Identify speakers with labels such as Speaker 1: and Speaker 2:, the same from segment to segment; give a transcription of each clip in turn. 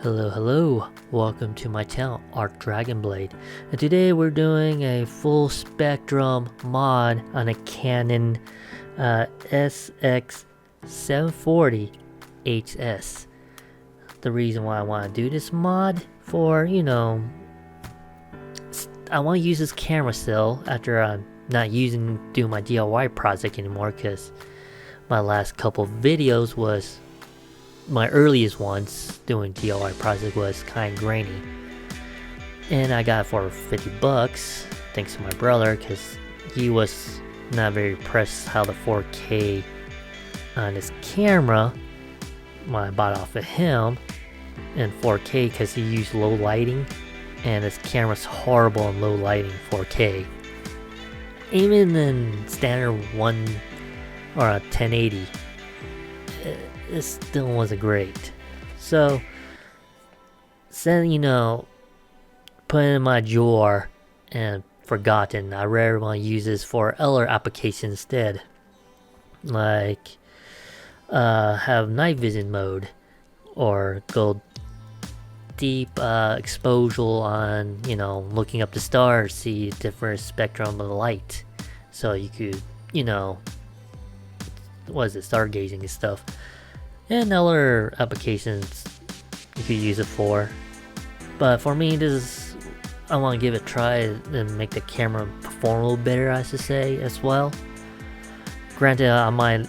Speaker 1: Hello, welcome to my channel, Art Dragonblade, and today we're doing a full spectrum mod on a Canon SX740 HS. The reason why I want to do this mod for, I want to use this camera still after I'm not doing my DIY project anymore, because my last couple videos was my earliest ones doing DIY project was kind of grainy, and I got it for 50 bucks thanks to my brother, because he was not very impressed how the 4K on his camera when I bought off of him in 4K, because he used low lighting and his camera's horrible in low lighting 4K. Even in standard 1 or a 1080, it still wasn't great. So, put it in my drawer and forgotten. I rarely want to use this for other applications instead, like have night vision mode or go deep exposure on looking up the stars, see different spectrum of light, so you could stargazing and stuff, and other applications you could use it for. But for me, I want to give it a try and make the camera perform a little better, I should say, as well. Granted, I might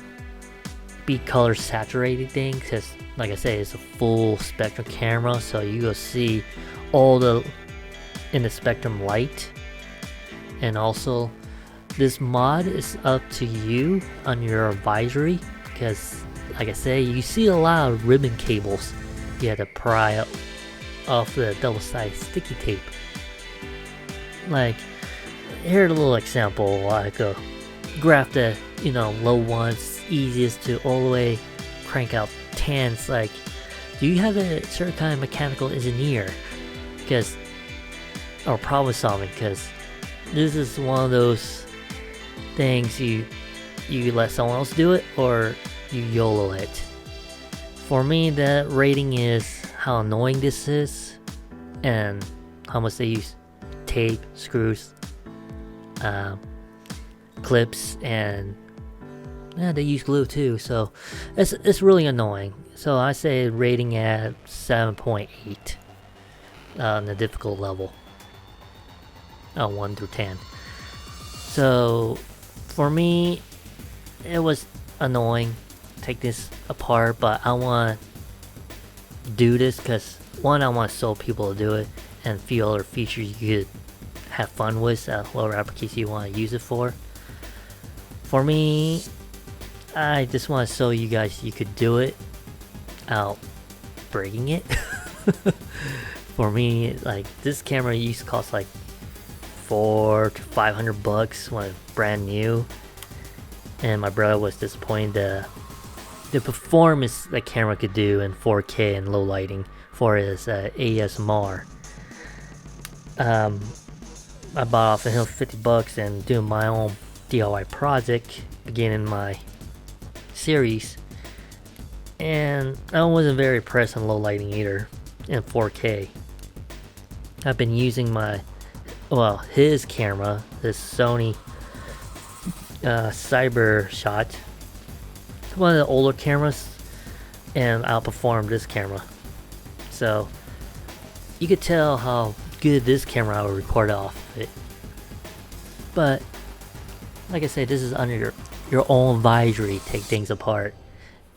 Speaker 1: be color saturated thing, because like I say, it's a full spectrum camera, so you will see all in the spectrum light. And also, this mod is up to you on your advisory, because like I say, you see a lot of ribbon cables you have to pry off the double-sided sticky tape. Like, here's a little example, like a graph that low ones, easiest to all the way crank out 10s. Like, do you have a certain kind of mechanical engineer or problem solving? Because this is one of those things you let someone else do it, or you YOLO it. For me, the rating is how annoying this is and how much they use tape, screws, clips, and they use glue too, so it's really annoying. So I say rating at 7.8 on the difficult level, 1 through 10. So for me, it was annoying. Take this apart, but I want to do this because, one, I want to show people to do it, and a few other features you could have fun with, lower applications you want to use it for. For me, I just want to show you guys you could do it without breaking it. For me, like, this camera used to cost like $400 to $500 when it's brand new, and my brother was disappointed the performance the camera could do in 4K and low lighting for his ASMR. I bought off of him 50 bucks and doing my own DIY project, beginning my series, and I wasn't very impressed in low lighting either in 4K. I've been using his camera, this Sony Cyber Shot, one of the older cameras, and outperformed this camera. So you could tell how good this camera will record off it. But like I said, this is under your own advisory. Take things apart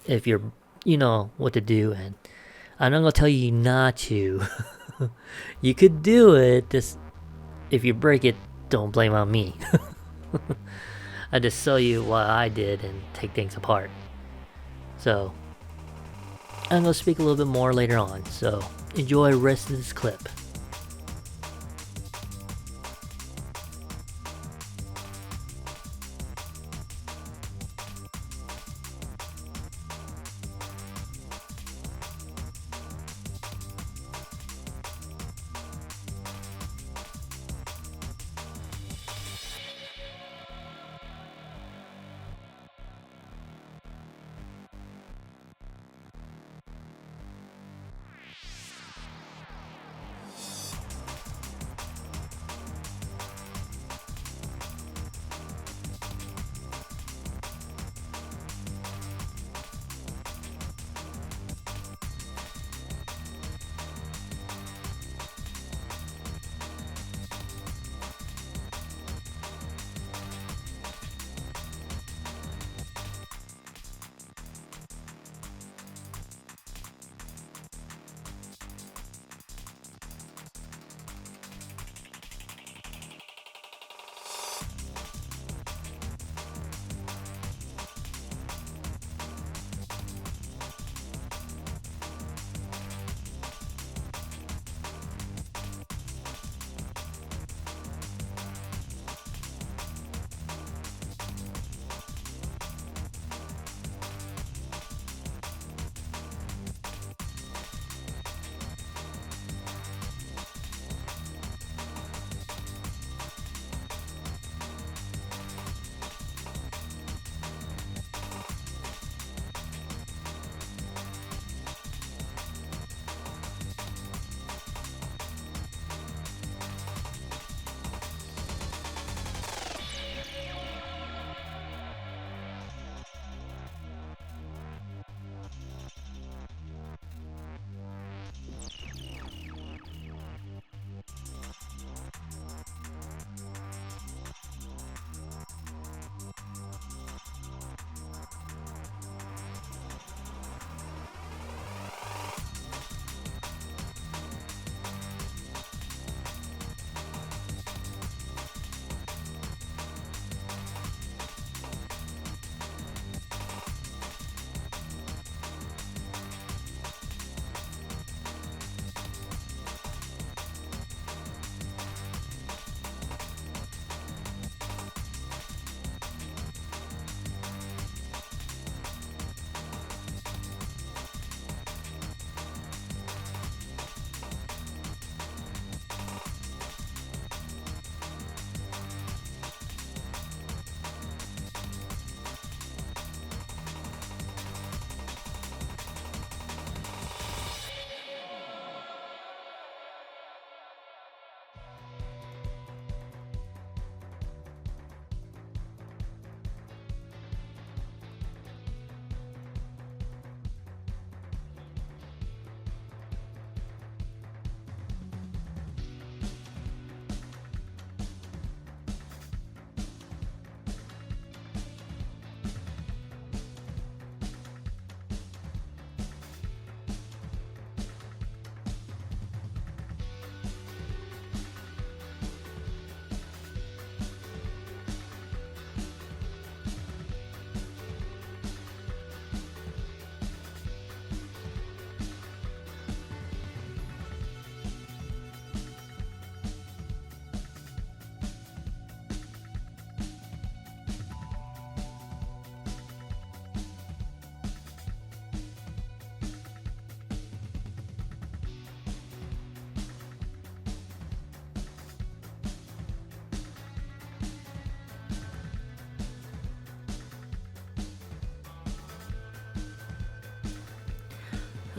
Speaker 1: if you know what to do, and I'm not gonna tell you not to. You could do it, just if you break it, don't blame on me. I just show you what I did and take things apart. So I'm gonna speak a little bit more later on, so enjoy the rest of this clip.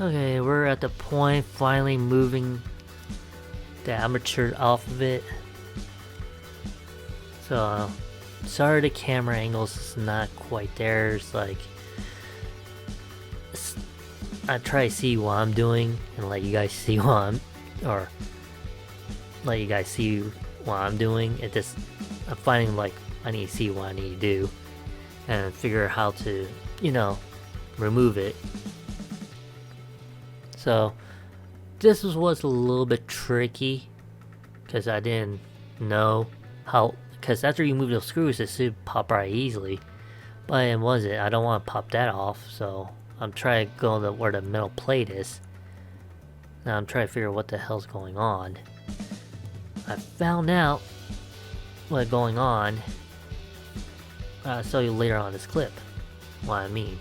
Speaker 1: Okay, we're at the point finally moving the aperture off of it. So, sorry the camera angles is not quite there. It's like, I try to see what I'm doing and let you guys see what I'm doing. It just, I'm finding like I need to see what I need to do and figure out how to, remove it. So this was a little bit tricky because I didn't know how, because after you move those screws it should pop right easily, but it wasn't. I don't want to pop that off, so I'm trying to go to where the metal plate is. Now I'm trying to figure out what the hell's going on. I found out what's going on. I'll show you later on this clip what I mean.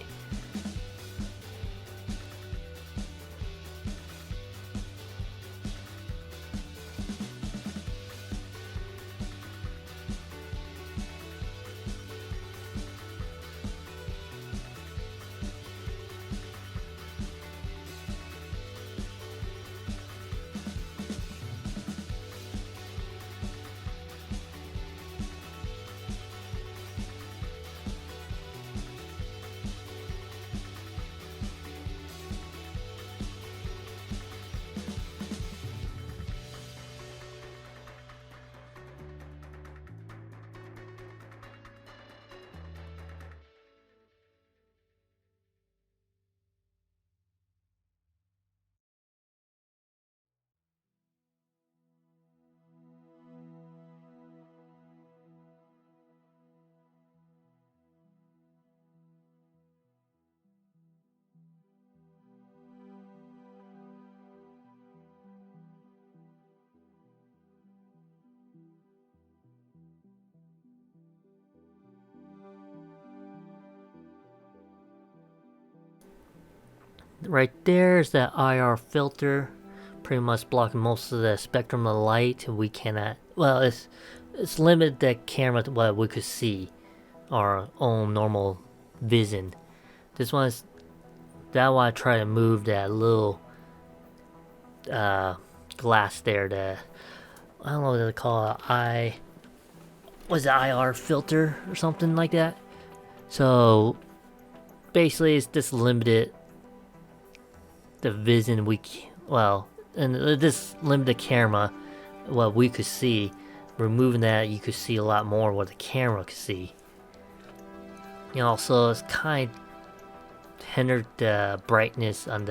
Speaker 1: Right there is that IR filter, pretty much blocking most of the spectrum of light. We cannot, well, it's limited the camera to what we could see, our own normal vision. This one's, that's why I try to move that little glass there, I don't know what they call it, was it IR filter or something like that? So basically it's just limited the vision and this limited camera what we could see. Removing that, you could see a lot more what the camera could see. And also it's kind of hindered the brightness on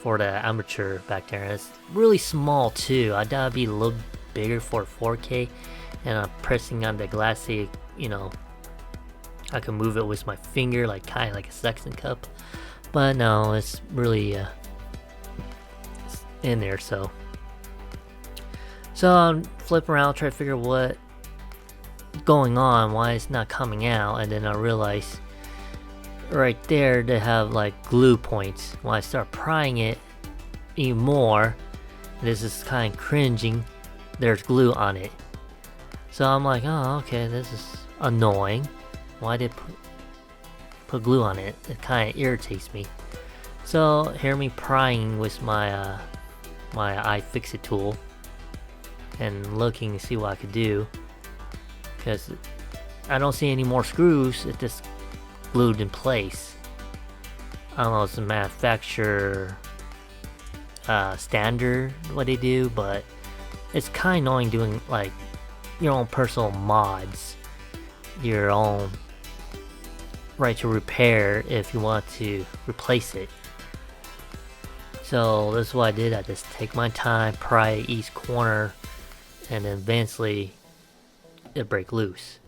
Speaker 1: for the aperture back there. And it's really small too. I thought it'd be a little bigger for 4K, and I'm pressing on the glass so I can move it with my finger, like kind of like a suction cup. But no, it's really it's in there. So I'm flipping around trying to figure what's going on, why it's not coming out, and then I realize right there they have like glue points. When I start prying it even more, this is kind of cringing. There's glue on it. So I'm like, oh, okay, this is annoying. Why did put glue on it? It kind of irritates me. So hear me prying with my my iFixit tool and looking to see what I could do, because I don't see any more screws. It just glued in place. I don't know if it's a manufacturer standard what they do, but it's kind of annoying doing like your own personal mods, your own right to repair if you want to replace it. So that's what I did. I just take my time, pry each corner, and then eventually it break loose.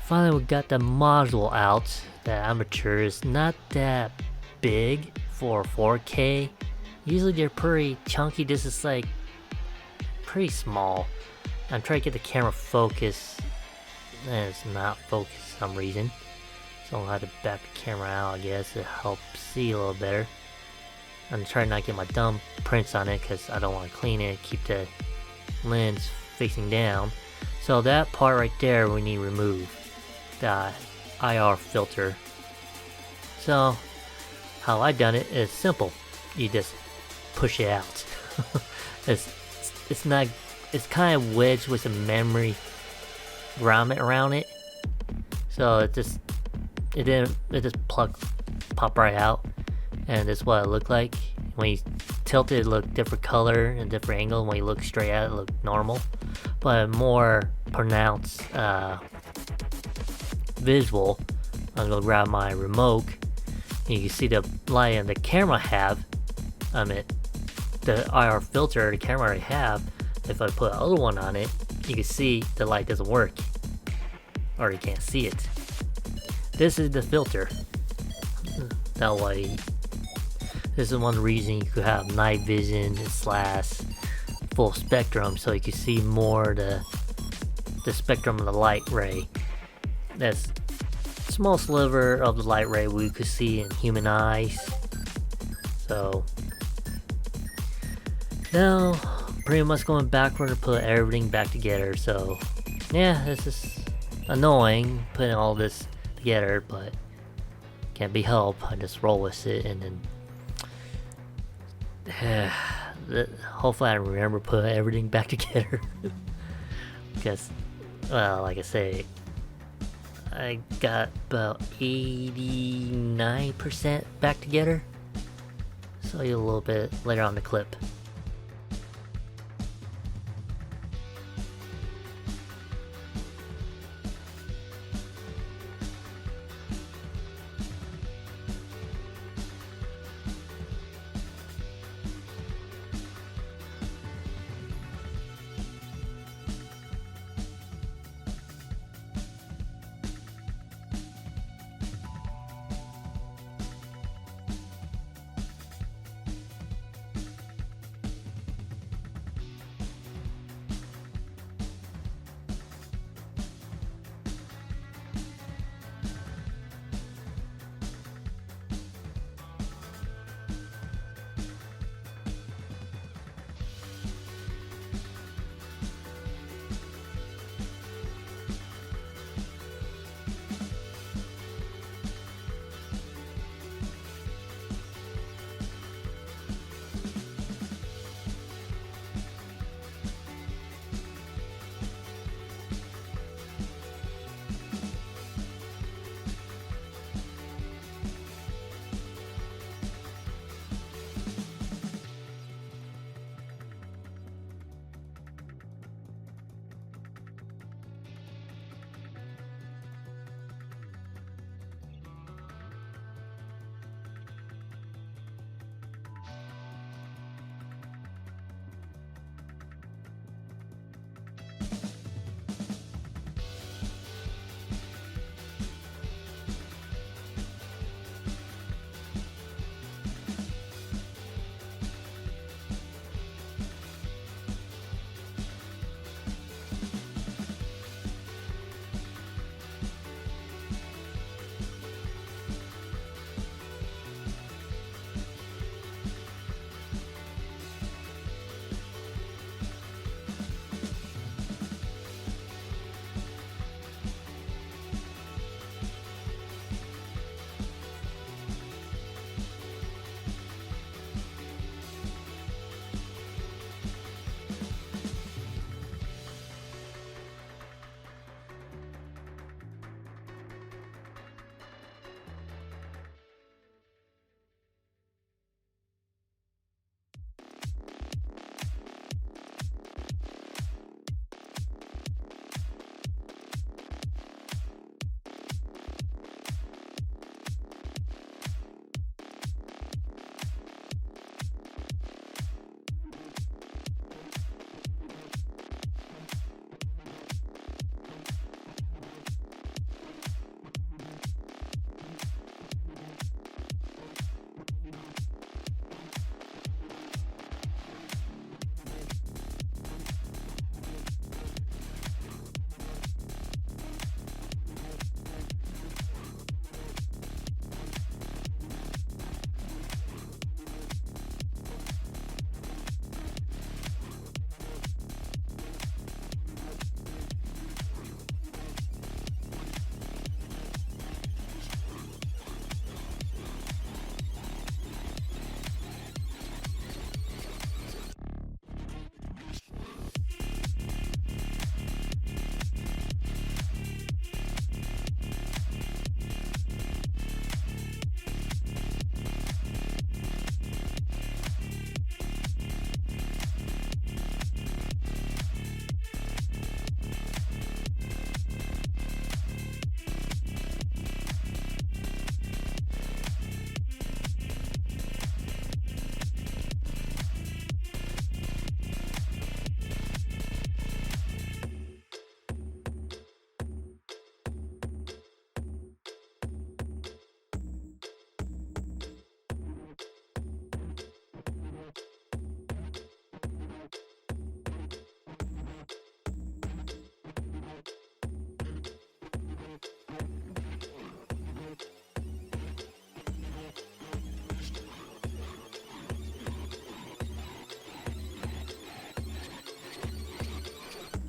Speaker 1: Finally we got the module out. The aperture is not that big for 4K. Usually they're pretty chunky. This is like pretty small. I'm trying to get the camera focused and it's not focused for some reason. So I'll have to back the camera out, I guess, to help see a little better. I'm trying not to get my thumb prints on it because I don't want to clean it, keep the lens facing down. So that part right there we need to remove, the IR filter. So how I done it is simple. You just push it out. it's not, it's kind of wedged with some memory grommet around it. So it just pop right out, and that's what it looked like. When you tilt it, it looked different color and different angle. When you look straight at it, it looked normal, but a more pronounced visual. I'm gonna grab my remote. You can see the light in the camera have. The IR filter the camera already have. If I put the other one on it, you can see the light doesn't work, or you can't see it. This is the filter. That way, this is one reason you could have night vision / full spectrum, so you can see more the spectrum of the light ray. That's a small sliver of the light ray we could see in human eyes. So now, pretty much going backward to put everything back together. So yeah, this is annoying putting all this together, but can't be helped. I just roll with it, and then hopefully I remember put everything back together. Because, well, like I say, I got about 89% back together. So you a little bit later on the clip.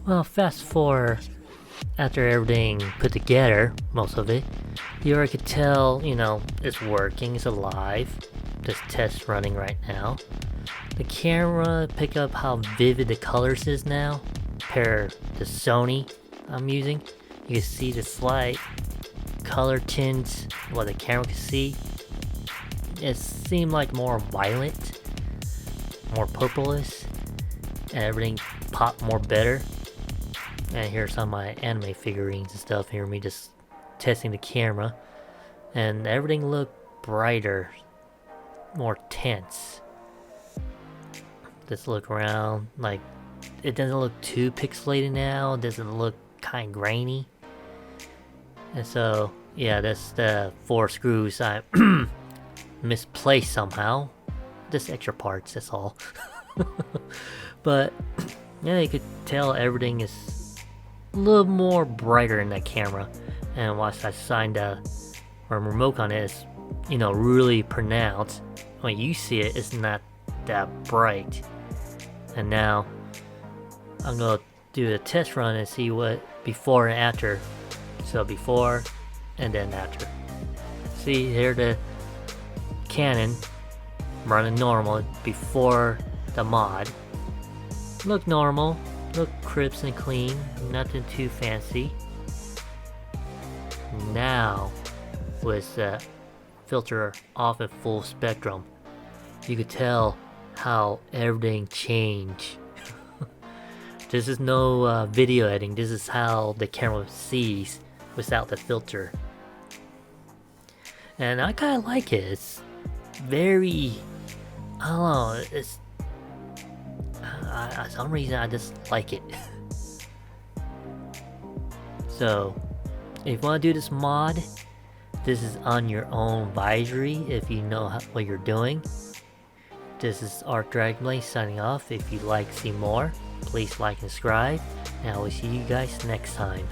Speaker 1: Well, fast forward after everything put together, most of it, you already could tell, it's working, it's alive. This test running right now. The camera pick up how vivid the colors is now, compared to Sony I'm using. You can see the slight color tints, what the camera can see. It seemed like more violent, more purplish, and everything popped more better. And here's some of my anime figurines and stuff. Here me just testing the camera, and everything looked brighter, more tense. Just look around, like it doesn't look too pixelated now. It doesn't look kind of grainy. And so yeah, that's the 4 screws I misplaced somehow. Just extra parts, that's all. But yeah, you could tell everything is a little more brighter in that camera. And once I signed the remote on it, it's really pronounced. When you see it, it's not that bright. And now I'm gonna do a test run and see what before and after. So before and then after. See here the Canon running normal before the mod. Look normal, look crisp and clean, nothing too fancy. Now with the filter off at full spectrum, you could tell how everything changed. This is no video editing, this is how the camera sees without the filter. And I kinda like it. It's very, I don't know, it's for some reason I just like it. So if you want to do this mod, this is on your own advisory if you know what you're doing. This is Art Dragonblade signing off. If you'd like to see more, please like and subscribe, and I will see you guys next time.